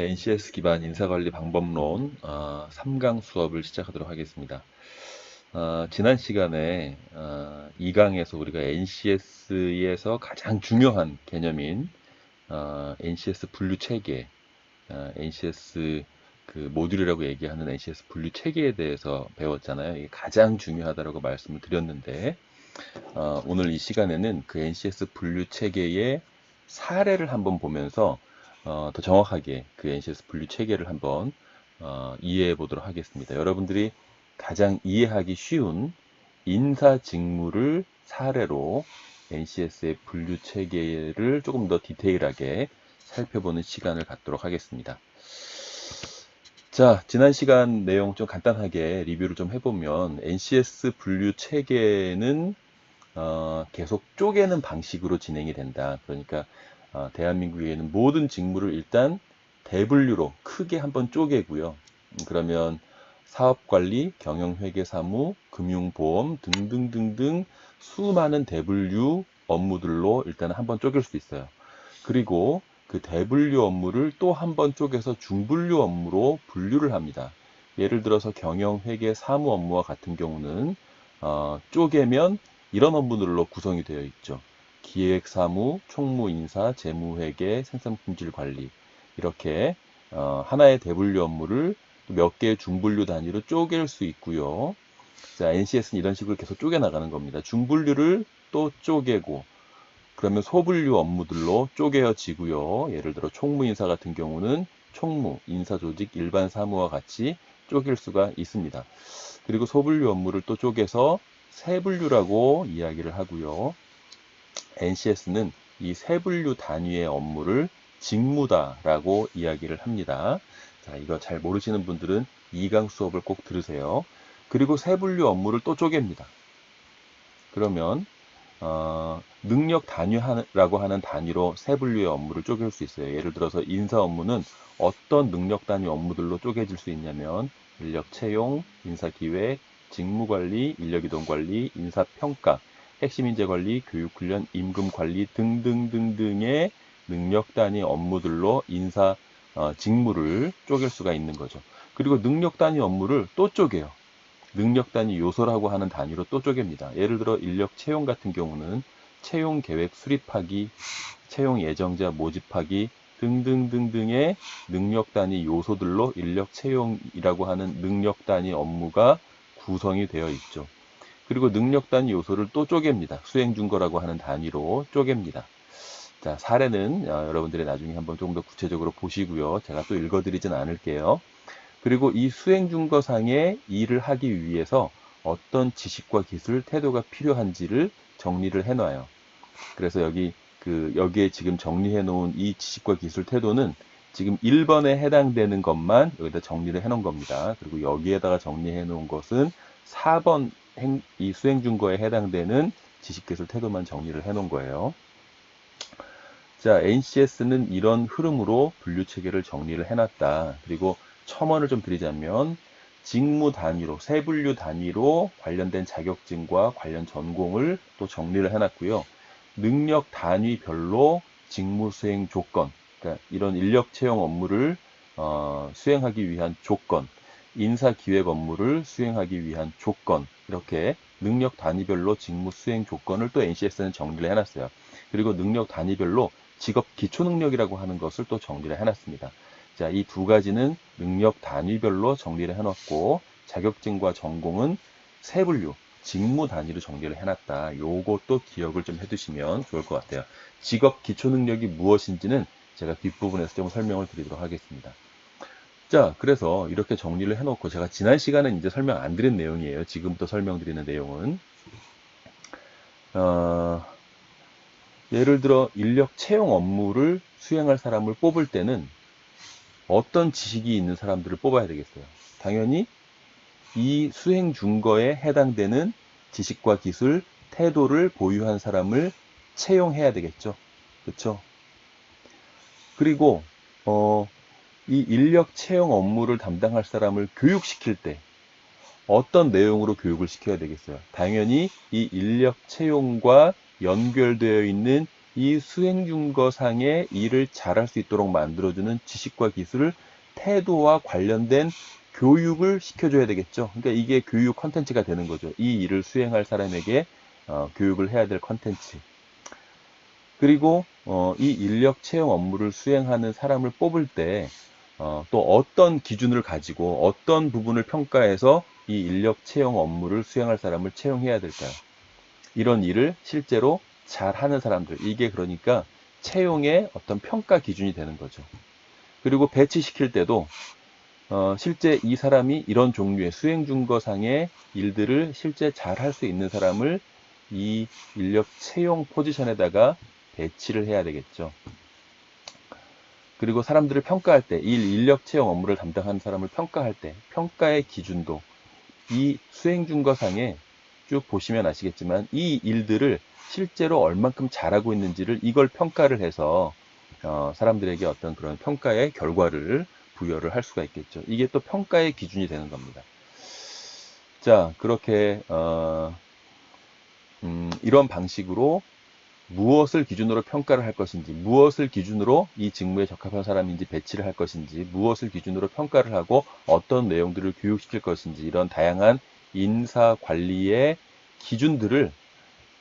NCS 기반 인사관리 방법론 3강 수업을 시작하도록 하겠습니다. 지난 시간에 2강에서 우리가 NCS에서 가장 중요한 개념인 NCS 분류 체계, NCS 그 모듈이라고 얘기하는 NCS 분류 체계에 대해서 배웠잖아요. 이게 가장 중요하다고 말씀을 드렸는데 오늘 이 시간에는 그 NCS 분류 체계의 사례를 한번 보면서 더 정확하게 그 NCS 분류 체계를 한번 이해해 보도록 하겠습니다. 여러분들이 가장 이해하기 쉬운 인사 직무를 사례로 NCS의 분류 체계를 조금 더 디테일하게 살펴보는 시간을 갖도록 하겠습니다. 자, 지난 시간 내용 좀 간단하게 리뷰를 좀 해보면 NCS 분류 체계는 계속 쪼개는 방식으로 진행이 된다. 그러니까 대한민국에는 모든 직무를 일단 대분류로 크게 한번 쪼개고요. 그러면 사업관리, 경영회계사무, 금융보험 등등등등 수많은 대분류 업무들로 일단 한번 쪼갤 수 있어요. 그리고 그 대분류 업무를 또 한번 쪼개서 중분류 업무로 분류를 합니다. 예를 들어서 경영회계 사무 업무와 같은 경우는 쪼개면 이런 업무들로 구성이 되어 있죠. 기획사무, 총무인사, 재무회계, 생산품질관리 이렇게 하나의 대분류 업무를 몇 개의 중분류 단위로 쪼갤 수 있고요. 자, NCS는 이런 식으로 계속 쪼개 나가는 겁니다. 중분류를 또 쪼개고 그러면 소분류 업무들로 쪼개어지고요. 예를 들어 총무인사 같은 경우는 총무, 인사조직, 일반 사무와 같이 쪼갤 수가 있습니다. 그리고 소분류 업무를 또 쪼개서 세분류라고 이야기를 하고요. NCS는 이 세분류 단위의 업무를 직무다라고 이야기를 합니다. 자, 이거 잘 모르시는 분들은 2강 수업을 꼭 들으세요. 그리고 세분류 업무를 또 쪼갭니다. 그러면 능력 단위라고 하는 단위로 세분류의 업무를 쪼갤 수 있어요. 예를 들어서 인사 업무는 어떤 능력 단위 업무들로 쪼개질 수 있냐면 인력 채용, 인사기획, 직무관리, 인력이동관리, 인사평가, 핵심인재관리, 교육훈련, 임금관리 등등등등의 능력 단위 업무들로 인사 직무를 쪼갤 수가 있는 거죠. 그리고 능력 단위 업무를 또 쪼개요. 능력 단위 요소라고 하는 단위로 또 쪼갭니다. 예를 들어 인력 채용 같은 경우는 채용 계획 수립하기, 채용 예정자 모집하기 등등등등의 능력 단위 요소들로 인력 채용이라고 하는 능력 단위 업무가 구성이 되어 있죠. 그리고 능력 단위 요소를 또 쪼갭니다. 수행 준거라고 하는 단위로 쪼갭니다. 자, 사례는 여러분들이 나중에 한번 조금 더 구체적으로 보시고요. 제가 또 읽어드리진 않을게요. 그리고 이 수행준거상의 일을 하기 위해서 어떤 지식과 기술, 태도가 필요한지를 정리를 해놔요. 그래서 여기에 지금 정리해 놓은 이 지식과 기술, 태도는 지금 1번에 해당되는 것만 여기다 정리를 해 놓은 겁니다. 그리고 여기에다가 정리해 놓은 것은 4번 이 수행준거에 해당되는 지식, 기술, 태도만 정리를 해 놓은 거예요. 자, NCS는 이런 흐름으로 분류 체계를 정리를 해놨다. 그리고 첨언을 좀 드리자면 직무 단위로, 세분류 단위로 관련된 자격증과 관련 전공을 또 정리를 해놨고요. 능력 단위별로 직무 수행 조건, 그러니까 이런 인력 채용 업무를 수행하기 위한 조건, 인사 기획 업무를 수행하기 위한 조건, 이렇게 능력 단위별로 직무 수행 조건을 또 NCS는 정리를 해놨어요. 그리고 능력 단위별로 직업 기초 능력이라고 하는 것을 또 정리를 해놨습니다. 자, 이 두 가지는 능력 단위별로 정리를 해놨고 자격증과 전공은 세분류, 직무 단위로 정리를 해놨다. 요것도 기억을 좀 해두시면 좋을 것 같아요. 직업 기초 능력이 무엇인지는 제가 뒷부분에서 좀 설명을 드리도록 하겠습니다. 자, 그래서 이렇게 정리를 해놓고 제가 지난 시간은 이제 설명 안 드린 내용이에요. 지금부터 설명드리는 내용은 예를 들어 인력 채용 업무를 수행할 사람을 뽑을 때는 어떤 지식이 있는 사람들을 뽑아야 되겠어요. 당연히 이 수행 준거에 해당되는 지식과 기술, 태도를 보유한 사람을 채용해야 되겠죠. 그렇죠? 그리고 이 인력 채용 업무를 담당할 사람을 교육시킬 때 어떤 내용으로 교육을 시켜야 되겠어요? 당연히 이 인력 채용과 연결되어 있는 이 수행준거상의 일을 잘할 수 있도록 만들어주는 지식과 기술을 태도와 관련된 교육을 시켜줘야 되겠죠. 그러니까 이게 교육 컨텐츠가 되는 거죠. 이 일을 수행할 사람에게 교육을 해야 될 컨텐츠. 그리고 이 인력 채용 업무를 수행하는 사람을 뽑을 때 또 어떤 기준을 가지고 어떤 부분을 평가해서 이 인력 채용 업무를 수행할 사람을 채용해야 될까요? 이런 일을 실제로 잘하는 사람들, 이게 그러니까 채용의 어떤 평가 기준이 되는 거죠. 그리고 배치시킬 때도 실제 이 사람이 이런 종류의 수행준거상의 일들을 실제 잘할 수 있는 사람을 이 인력 채용 포지션에다가 배치를 해야 되겠죠. 그리고 사람들을 평가할 때, 이 인력 채용 업무를 담당하는 사람을 평가할 때, 평가의 기준도 이 수행준거상에 쭉 보시면 아시겠지만 이 일들을 실제로 얼만큼 잘하고 있는지를 이걸 평가를 해서 사람들에게 어떤 그런 평가의 결과를 부여를 할 수가 있겠죠. 이게 또 평가의 기준이 되는 겁니다. 자, 그렇게 이런 방식으로 무엇을 기준으로 평가를 할 것인지, 무엇을 기준으로 이 직무에 적합한 사람인지 배치를 할 것인지, 무엇을 기준으로 평가를 하고 어떤 내용들을 교육시킬 것인지, 이런 다양한 인사관리의 기준들을,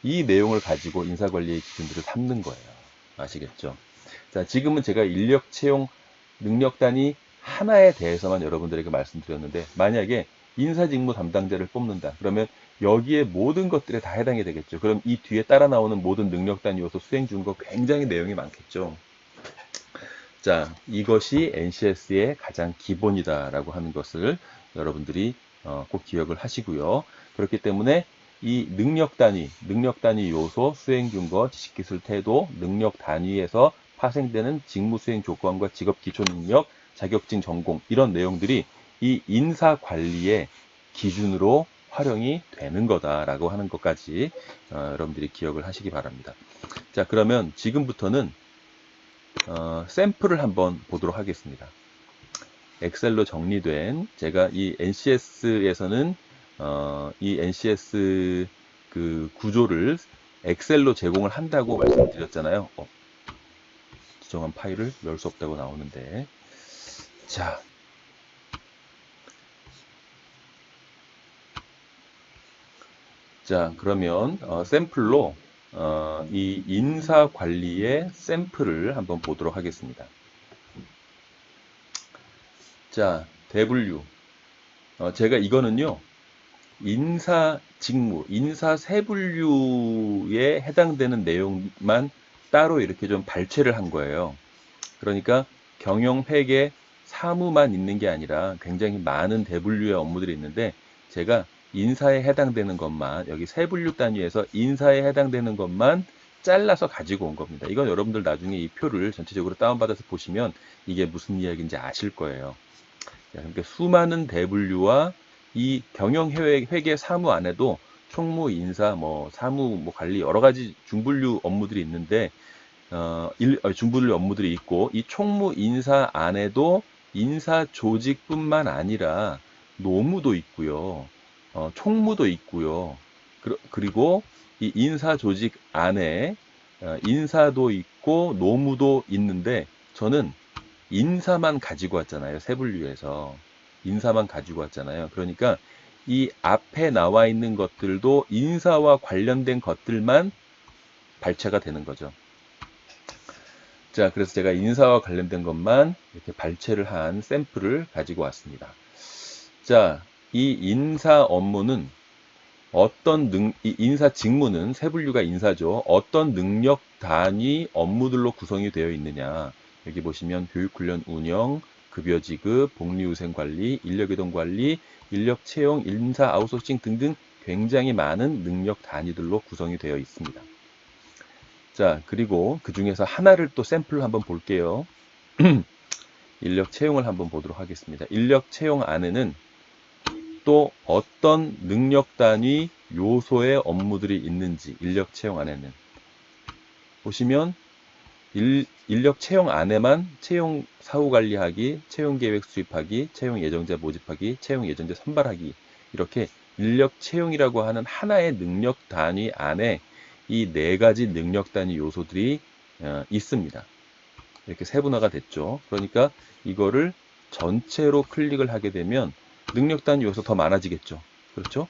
이 내용을 가지고 인사관리의 기준들을 삼는 거예요. 아시겠죠? 자, 지금은 제가 인력 채용 능력 단위 하나에 대해서만 여러분들에게 말씀드렸는데, 만약에 인사직무 담당자를 뽑는다. 그러면 여기에 모든 것들에 다 해당이 되겠죠. 그럼 이 뒤에 따라 나오는 모든 능력 단위 요소 수행 준거 굉장히 내용이 많겠죠. 자, 이것이 NCS의 가장 기본이다라고 하는 것을 여러분들이 꼭 기억을 하시고요. 그렇기 때문에 이 능력 단위 요소, 수행 준거, 지식 기술 태도, 능력 단위에서 파생되는 직무 수행 조건과 직업 기초 능력, 자격증 전공, 이런 내용들이 이 인사 관리의 기준으로 활용이 되는 거다라고 하는 것까지 여러분들이 기억을 하시기 바랍니다. 자, 그러면 지금부터는 샘플을 한번 보도록 하겠습니다. 엑셀로 정리된, 제가 이 NCS에서는 이 NCS 그 구조를 엑셀로 제공을 한다고 말씀드렸잖아요. 지정한 파일을 열 수 없다고 나오는데, 자, 그러면 샘플로 이 인사 관리의 샘플을 한번 보도록 하겠습니다. 자, 대분류. 제가 이거는요, 인사 직무, 인사 세분류에 해당되는 내용만 따로 이렇게 좀 발췌를 한 거예요. 그러니까 경영, 회계, 사무만 있는 게 아니라 굉장히 많은 대분류의 업무들이 있는데, 제가 인사에 해당되는 것만, 여기 세분류 단위에서 인사에 해당되는 것만 잘라서 가지고 온 겁니다. 이건 여러분들 나중에 이 표를 전체적으로 다운받아서 보시면 이게 무슨 이야기인지 아실 거예요. 그러니까 수많은 대분류와 이 경영, 회계, 사무 안에도 총무, 인사, 사무, 관리 여러 가지 중분류 업무들이 있는데, 중분류 업무들이 있고, 이 총무, 인사 안에도 인사 조직뿐만 아니라 노무도 있고요, 총무도 있고요. 그리고 이 인사 조직 안에 인사도 있고 노무도 있는데, 저는 인사만 가지고 왔잖아요. 세분류에서 인사만 가지고 왔잖아요. 그러니까 이 앞에 나와 있는 것들도 인사와 관련된 것들만 발췌가 되는 거죠. 자, 그래서 제가 인사와 관련된 것만 이렇게 발췌를 한 샘플을 가지고 왔습니다. 자, 이 인사 업무는 이 인사 직무는 세분류가 인사죠. 어떤 능력 단위 업무들로 구성이 되어 있느냐. 여기 보시면 교육훈련 운영, 급여 지급, 복리후생 관리, 인력이동 관리, 인력 채용, 인사 아웃소싱 등등 굉장히 많은 능력 단위들로 구성이 되어 있습니다. 자, 그리고 그 중에서 하나를 또 샘플로 한번 볼게요. 인력 채용을 한번 보도록 하겠습니다. 인력 채용 안에는 또 어떤 능력 단위 요소의 업무들이 있는지, 인력 채용 안에는 보시면 인력 채용 안에만 채용 사후 관리하기, 채용 계획 수립하기, 채용 예정자 모집하기, 채용 예정자 선발하기, 이렇게 인력 채용이라고 하는 하나의 능력 단위 안에 이 네 가지 능력 단위 요소들이 있습니다. 이렇게 세분화가 됐죠. 그러니까 이거를 전체로 클릭을 하게 되면 능력 단위 요소 더 많아지겠죠. 그렇죠?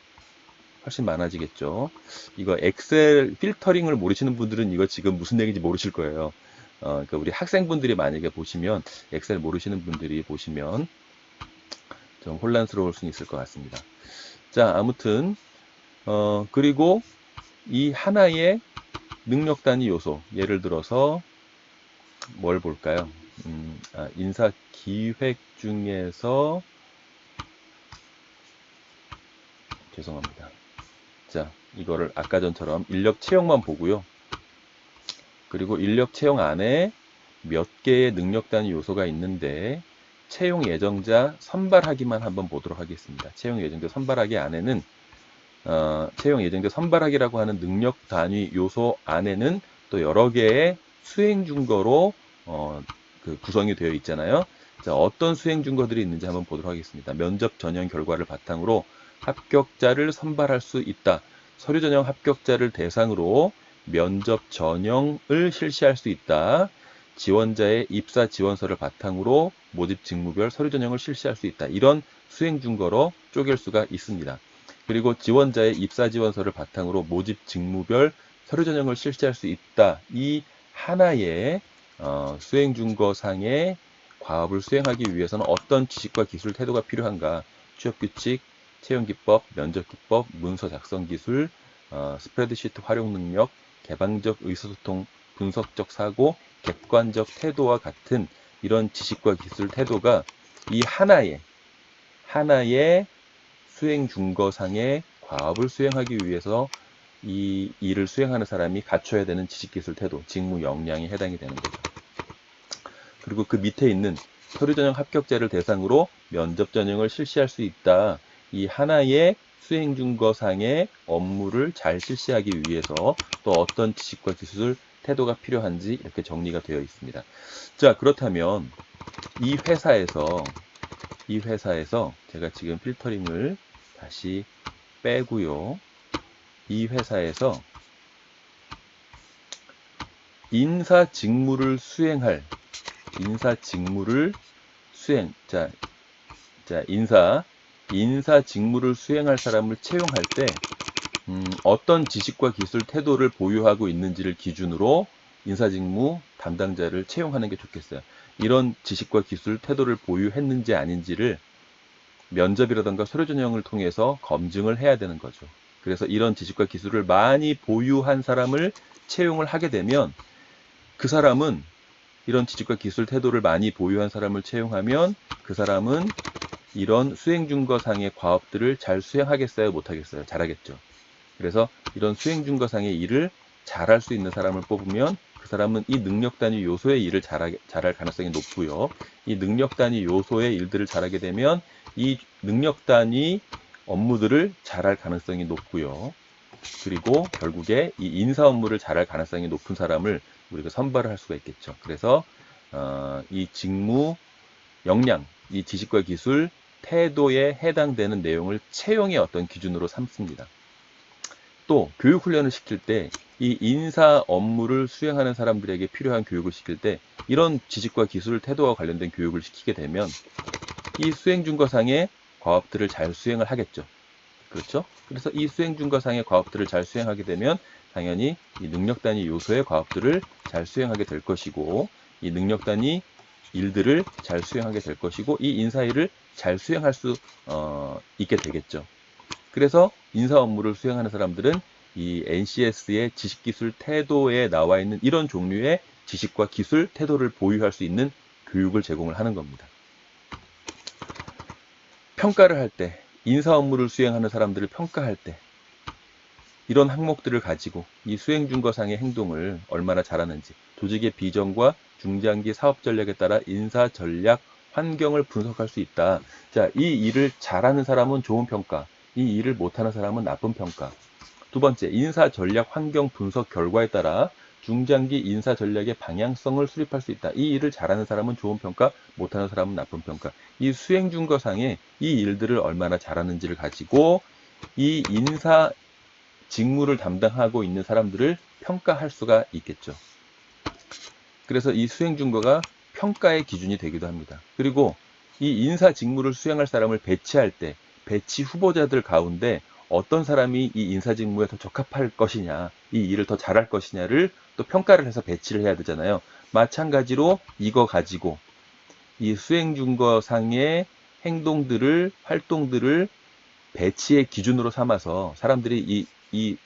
훨씬 많아지겠죠. 이거 엑셀 필터링을 모르시는 분들은 이거 지금 무슨 얘기인지 모르실 거예요. 그러니까 우리 학생분들이 만약에 보시면, 엑셀 모르시는 분들이 보시면 좀 혼란스러울 수 있을 것 같습니다. 자, 아무튼 그리고 이 하나의 능력 단위 요소, 예를 들어서 뭘 볼까요? 인사 기획 중에서, 죄송합니다. 자, 이거를 아까 전처럼 인력 채용만 보고요. 그리고 인력 채용 안에 몇 개의 능력 단위 요소가 있는데, 채용 예정자 선발하기만 한번 보도록 하겠습니다. 채용 예정자 선발하기 안에는 채용 예정자 선발하기라고 하는 능력 단위 요소 안에는 또 여러 개의 수행 준거로 구성이 되어 있잖아요. 자, 어떤 수행 준거들이 있는지 한번 보도록 하겠습니다. 면접 전형 결과를 바탕으로 합격자를 선발할 수 있다. 서류 전형 합격자를 대상으로 면접 전형을 실시할 수 있다. 지원자의 입사 지원서를 바탕으로 모집 직무별 서류 전형을 실시할 수 있다. 이런 수행 준거로 쪼갤 수가 있습니다. 그리고 지원자의 입사 지원서를 바탕으로 모집 직무별 서류 전형을 실시할 수 있다. 이 하나의 수행 준거상의 과업을 수행하기 위해서는 어떤 지식과 기술, 태도가 필요한가? 취업규칙, 채용기법, 면접기법, 문서 작성 기술, 스프레드시트 활용 능력, 개방적 의사소통, 분석적 사고, 객관적 태도와 같은 이런 지식과 기술, 태도가 이 하나의 수행 준거상의 과업을 수행하기 위해서 이 일을 수행하는 사람이 갖춰야 되는 지식, 기술, 태도, 직무 역량에 해당이 되는 거죠. 그리고 그 밑에 있는 서류 전형 합격자를 대상으로 면접 전형을 실시할 수 있다. 이 하나의 수행 준거상의 업무를 잘 실시하기 위해서 또 어떤 지식과 기술, 태도가 필요한지 이렇게 정리가 되어 있습니다. 자, 그렇다면 이 회사에서 제가 지금 필터링을 다시 빼고요. 이 회사에서 인사 직무를 수행, 인사 직무를 수행할 사람을 채용할 때 어떤 지식과 기술, 태도를 보유하고 있는지를 기준으로 인사 직무 담당자를 채용하는 게 좋겠어요. 이런 지식과 기술, 태도를 보유했는지 아닌지를 면접이라던가 서류 전형을 통해서 검증을 해야 되는 거죠. 그래서 이런 지식과 기술을 많이 보유한 사람을 채용을 하게 되면, 그 사람은 이런 지식과 기술, 태도를 많이 보유한 사람을 채용하면 그 사람은 이런 수행 준거상의 과업들을 잘 수행하겠어요? 못하겠어요? 잘하겠죠. 그래서 이런 수행 준거상의 일을 잘할 수 있는 사람을 뽑으면 그 사람은 이 능력 단위 요소의 일을 잘할 가능성이 높고요. 이 능력 단위 요소의 일들을 잘하게 되면 이 능력 단위 업무들을 잘할 가능성이 높고요. 그리고 결국에 이 인사 업무를 잘할 가능성이 높은 사람을 우리가 선발을 할 수가 있겠죠. 그래서 이 직무 역량, 이 지식과 기술, 태도에 해당되는 내용을 채용의 어떤 기준으로 삼습니다. 또 교육훈련을 시킬 때 이 인사 업무를 수행하는 사람들에게 필요한 교육을 시킬 때 이런 지식과 기술, 태도와 관련된 교육을 시키게 되면 이 수행준거상의 과업들을 잘 수행을 하겠죠. 그렇죠? 그래서 이 수행준거상의 과업들을 잘 수행하게 되면 당연히 이 능력 단위 요소의 과업들을 잘 수행하게 될 것이고, 이 능력 단위 일들을 잘 수행하게 될 것이고, 이 인사 일을 잘 수행할 수 있게 되겠죠. 그래서 인사 업무를 수행하는 사람들은 이 NCS의 지식, 기술, 태도에 나와 있는 이런 종류의 지식과 기술, 태도를 보유할 수 있는 교육을 제공을 하는 겁니다. 평가를 할 때, 인사 업무를 수행하는 사람들을 평가할 때 이런 항목들을 가지고 이 수행준거상의 행동을 얼마나 잘하는지, 조직의 비전과 중장기 사업 전략에 따라 인사 전략 환경을 분석할 수 있다. 자, 이 일을 잘하는 사람은 좋은 평가, 이 일을 못하는 사람은 나쁜 평가. 두 번째, 인사 전략 환경 분석 결과에 따라 중장기 인사 전략의 방향성을 수립할 수 있다. 이 일을 잘하는 사람은 좋은 평가, 못하는 사람은 나쁜 평가. 이 수행준거상에 이 일들을 얼마나 잘하는지를 가지고 이 인사 직무를 담당하고 있는 사람들을 평가할 수가 있겠죠. 그래서 이 수행준거가 평가의 기준이 되기도 합니다. 그리고 이 인사 직무를 수행할 사람을 배치할 때 배치 후보자들 가운데 어떤 사람이 이 인사 직무에 더 적합할 것이냐, 이 일을 더 잘할 것이냐를 또 평가를 해서 배치를 해야 되잖아요. 마찬가지로 이거 가지고 이 수행준거상의 행동들을, 활동들을 배치의 기준으로 삼아서 사람들이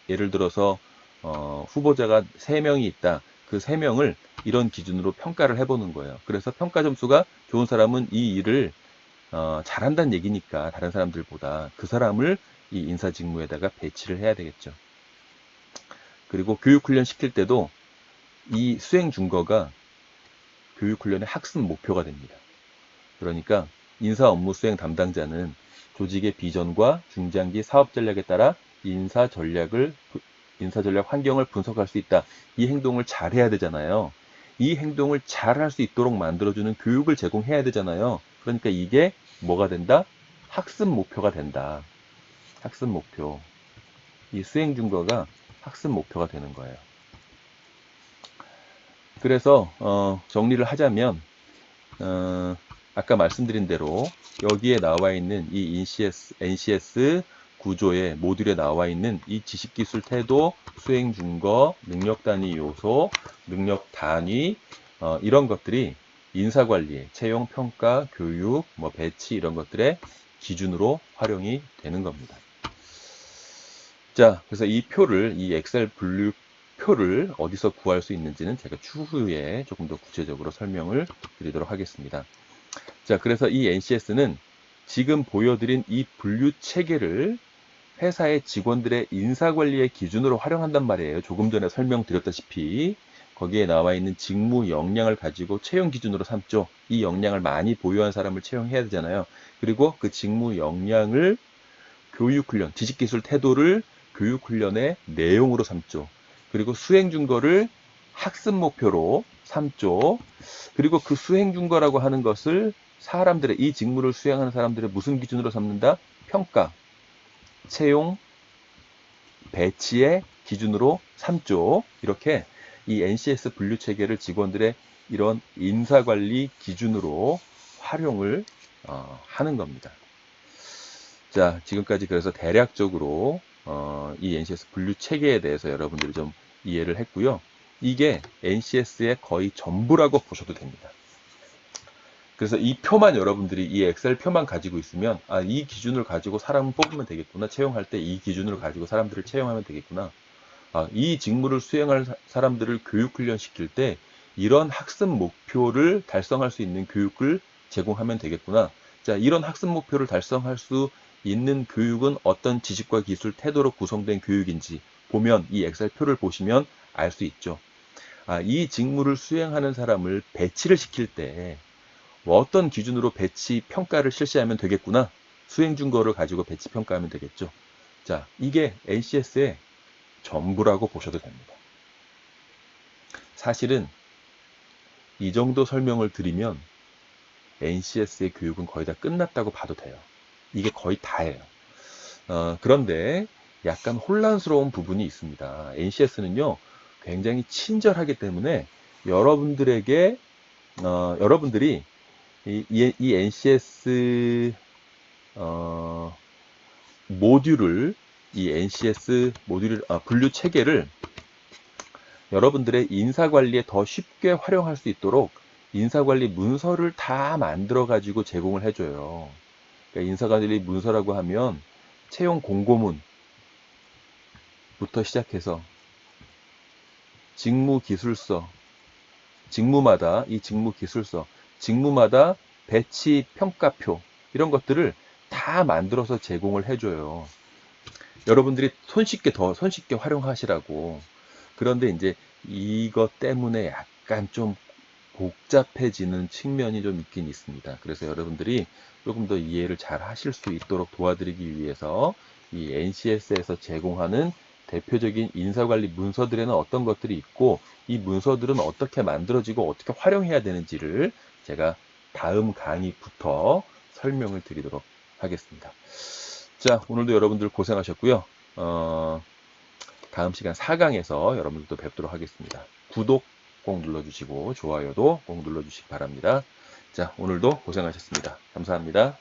예를 들어서 후보자가 3명이 있다. 그 3명을 이런 기준으로 평가를 해보는 거예요. 그래서 평가 점수가 좋은 사람은 이 일을 잘한다는 얘기니까 다른 사람들보다 그 사람을 이 인사 직무에다가 배치를 해야 되겠죠. 그리고 교육훈련 시킬 때도 이 수행준거가 교육훈련의 학습 목표가 됩니다. 그러니까 인사 업무 수행 담당자는 조직의 비전과 중장기 사업 전략에 따라 인사 전략 환경을 분석할 수 있다. 이 행동을 잘 해야 되잖아요. 이 행동을 잘 할 수 있도록 만들어주는 교육을 제공해야 되잖아요. 그러니까 이게 뭐가 된다? 학습 목표가 된다. 학습 목표. 이 수행준거가 학습 목표가 되는 거예요. 그래서 정리를 하자면 아까 말씀드린 대로 여기에 나와 있는 이 NCS 구조의 모듈에 나와 있는 이 지식기술 태도, 수행준거, 능력단위 요소, 능력단위 이런 것들이 인사관리, 채용, 평가, 교육, 배치 이런 것들의 기준으로 활용이 되는 겁니다. 자, 그래서 이 표를, 이 엑셀 분류 표를 어디서 구할 수 있는지는 제가 추후에 조금 더 구체적으로 설명을 드리도록 하겠습니다. 자, 그래서 이 NCS는 지금 보여드린 이 분류 체계를 회사의 직원들의 인사관리의 기준으로 활용한단 말이에요. 조금 전에 설명드렸다시피 거기에 나와 있는 직무 역량을 가지고 채용 기준으로 삼죠. 이 역량을 많이 보유한 사람을 채용해야 되잖아요. 그리고 그 직무 역량을 교육훈련, 지식기술 태도를 교육훈련의 내용으로 삼죠. 그리고 수행준거를 학습 목표로 삼죠. 그리고 그 수행준거라고 하는 것을 사람들의, 이 직무를 수행하는 사람들의 무슨 기준으로 삼는다? 평가, 채용, 배치의 기준으로 삼죠. 이렇게 이 NCS 분류 체계를 직원들의 이런 인사관리 기준으로 활용을 하는 겁니다. 자, 지금까지 그래서 대략적으로 이 NCS 분류 체계에 대해서 여러분들이 좀 이해를 했고요. 이게 NCS의 거의 전부라고 보셔도 됩니다. 그래서 이 표만 여러분들이 이 엑셀 표만 가지고 있으면 이 기준을 가지고 사람을 뽑으면 되겠구나. 채용할 때 이 기준을 가지고 사람들을 채용하면 되겠구나. 이 직무를 수행할 사람들을 교육훈련 시킬 때 이런 학습 목표를 달성할 수 있는 교육을 제공하면 되겠구나. 자, 이런 학습 목표를 달성할 수 있는 교육은 어떤 지식과 기술, 태도로 구성된 교육인지 보면 이 엑셀 표를 보시면 알 수 있죠. 이 직무를 수행하는 사람을 배치를 시킬 때 어떤 기준으로 배치 평가를 실시하면 되겠구나. 수행준거를 가지고 배치 평가하면 되겠죠. 자, 이게 NCS의 전부라고 보셔도 됩니다. 사실은 이 정도 설명을 드리면 NCS의 교육은 거의 다 끝났다고 봐도 돼요. 이게 거의 다예요. 그런데 약간 혼란스러운 부분이 있습니다. NCS는요, 굉장히 친절하기 때문에 여러분들이 이 NCS 모듈을 분류 체계를 여러분들의 인사관리에 더 쉽게 활용할 수 있도록 인사관리 문서를 다 만들어 가지고 제공을 해줘요. 그러니까 인사관리 문서라고 하면 채용 공고문부터 시작해서 직무기술서, 직무마다 배치 평가표 이런 것들을 다 만들어서 제공을 해줘요. 여러분들이 손쉽게 활용하시라고. 그런데 이제 이것 때문에 약간 좀 복잡해지는 측면이 좀 있긴 있습니다. 그래서 여러분들이 조금 더 이해를 잘 하실 수 있도록 도와드리기 위해서 이 NCS에서 제공하는 대표적인 인사관리 문서들에는 어떤 것들이 있고 이 문서들은 어떻게 만들어지고 어떻게 활용해야 되는지를 제가 다음 강의부터 설명을 드리도록 하겠습니다. 자, 오늘도 여러분들 고생하셨고요. 다음 시간 4강에서 여러분들도 뵙도록 하겠습니다. 구독, 꼭 눌러주시고 좋아요도 꼭 눌러주시기 바랍니다. 자, 오늘도 고생하셨습니다. 감사합니다.